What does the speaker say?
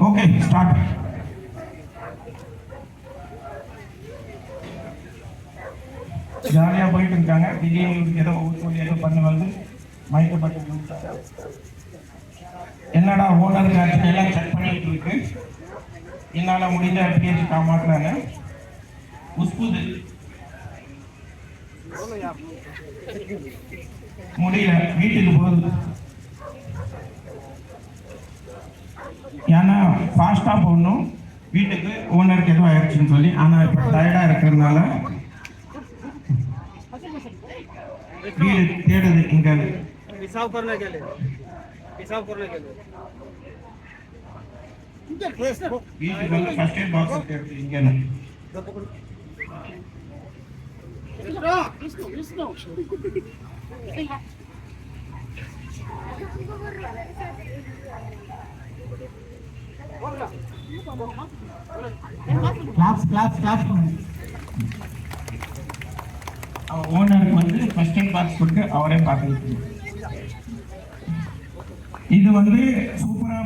Okay start. ஜாலியாக போயிட்டு இருக்காங்க. திடீர்னு ஏதோ சொல்லி ஏதோ பண்ணி வந்து மயக்கப்பட்டு என்னடா ஓனர் எல்லாம் செக் பண்ணிட்டு இருக்கு. என்னால் முடிஞ்ச பேச்சு காமாட்டுறாங்க. உஸ்புது முடியல, வீட்டுக்கு போகுது. ஏன்னா ஃபாஸ்ட்டாக போகணும் வீட்டுக்கு, ஓனருக்கு எதுவும் ஆயிடுச்சுன்னு சொல்லி. ஆனால் இப்போ டயர்டாக இருக்கிறதுனால வீடு தேடுது. இங்கே வீட்டுக்கு வந்து ஃபர்ஸ்ட் எய்ட் பாக்ஸ் தேடுது. இங்கே ஓனருக்கு வந்து ஃபர்ஸ்ட் எய்ட் பாக்ஸ் கொடுத்து அவரே பார்த்துக்கிட்டு. இது வந்து சூப்பரா